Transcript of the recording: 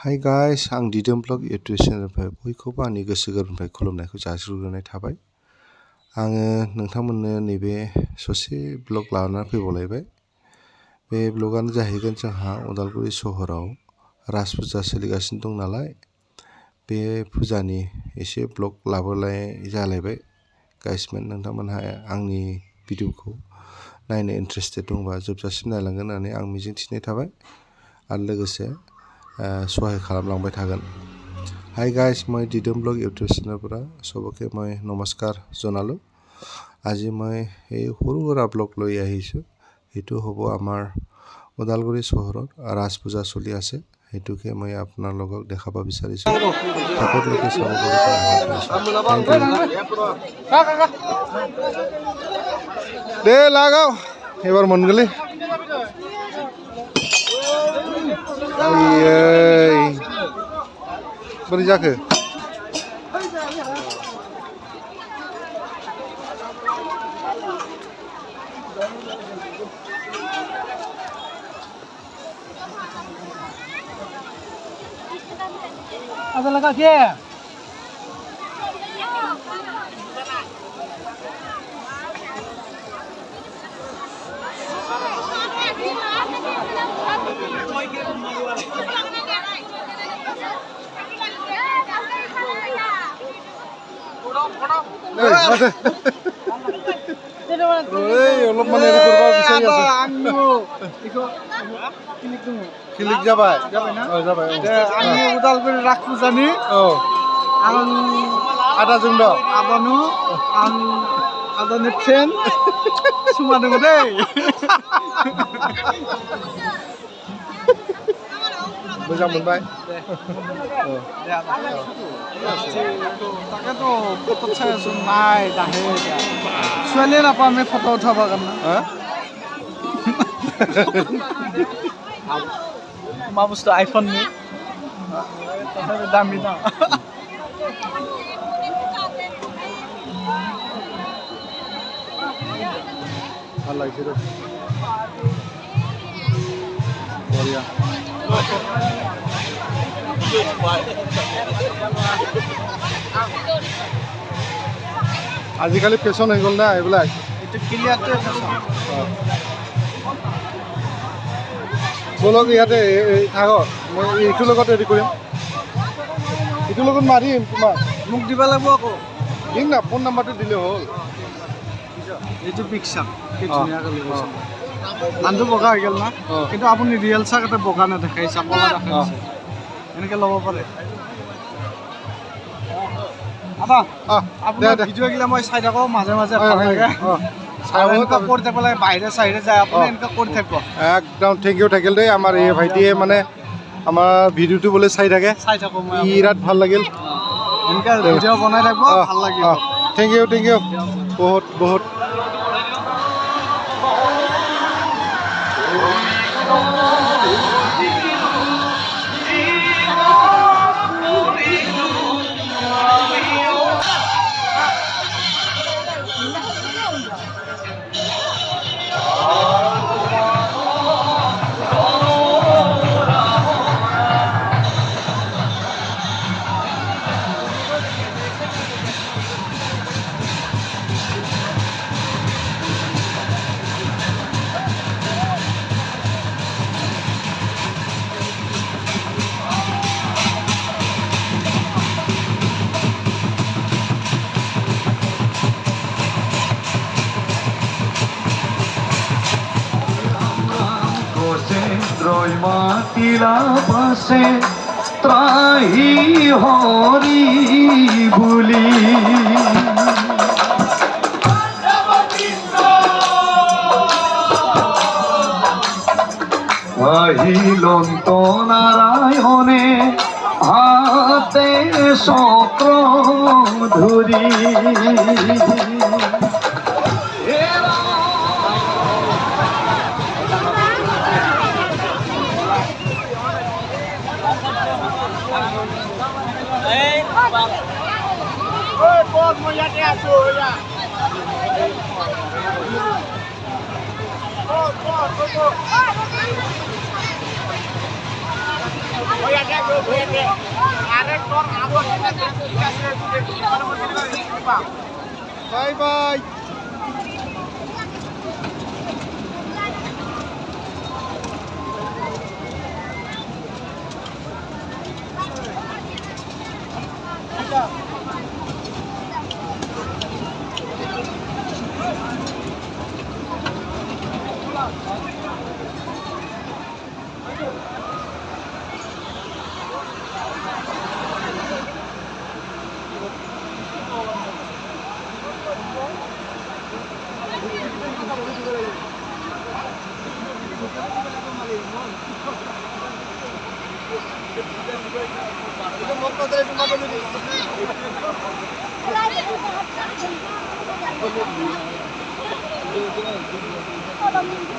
Hi guys आं दिदोम blog YouTube चेनेलनिफ्राय बयखौबो आंनि गोसो गोरबोनिफ्राय खुलुमनायखौ जासिहरग्रोनाय थाबाय। आङो नोंथांमोननो नैबे ससे ब्लग लानानै फैबावलायबाय। बे ब्लगानो जाहैगोन जोंहा उदालगुरि सहराव रास फुजा सोलिगासिनो दं नालाय बे फुजानि एसे ब्लग लाबोलाय जालायबाय। गाइसमोन नोंथांमोनहा आंनि भिडिअखौ नायनो इन्टारेस्टेड दंबा जोबजासिम नायलांगोन होननानै आं मिजिंथिनाय थाबाय आरो लोगोसे সহায় খালামলাंबाय থাকন। হাই গাইজ মই দিদম ব্লগ ইউটিউব চেনেলৰ পৰা সবকে মই নমস্কাৰ জনালোঁ। আজি মই এই সৰু সুৰা ব্লগ লৈ আহিছোঁ। সেইটো হ'ব আমাৰ ওদালগুৰি চহৰত ৰাস পূজা চলি আছে, সেইটোকে মই আপোনালোকক দেখাব বিচাৰিছোঁ। শেষলৈকে চাব দে লাগাও এবার মন গেলে बोरै जाखो ada lagi ke Kilik jabai na? Oh jabai. Ani Udalguri Rak Pujani. Oh. Ang Ada jumdo. Abanu ang ada nepsen. Semua dong deh. Bisa munbai. তাকে তো ফটো চাই আছো নাই দাহে এতিয়া ছোৱালীয়ে নাপাওঁ আমি ফটো উঠাব কাৰণে তোমাৰ বস্তু আইফোন নি তথাপি দামী ন ভাল লাগিছে ৰে বঢ়িয়া আজিকালি ফেশ্বন হৈ গ'ল না এইবিলাক এইটো ক্লিয়াৰটোৱে ফেশ্বন বলক ইয়াতে থাকক মই এইটোৰ লগত ৰেডি কৰিম এইটোৰ লগত মাৰিম তোমাক মোক দিব লাগিব আকৌ দিম না ফোন নাম্বাৰটো দিলে হ'ল এইটো পিকচাৰ কি ধুনীয়াকৈ লাগিছে মানুহটো বগা হৈ গ'ল না কিন্তু আপুনি ৰিয়েল চাক এটা বগা নেদেখাইছে কলা দেখাইছে এনেকৈ ল'ব পাৰে আপোনাৰ ভিডিঅ'গিলা মই চাই থাকোঁ মাজে মাজে ভাল লাগে কৰি থাকিব লাগে বাহিৰে চাহিৰে যায় আপুনি এনেকৈ কৰি থাকিব একদম থেংক ইউ থাকিল দেই আমাৰ এই ভাইটিয়ে মানে আমাৰ ভিডিঅ'টো বোলে চাই থাকোঁ মই বিৰাট ভাল লাগিল এনেকৈ ভিডিঅ' বনাই থাকিব ভাল লাগিব থেংক ইউ বহুত বহুত Droi matila pase trahi hori buli ahilon to narayone hate sokro dhuri Oh, Bye bye. Kalau minggu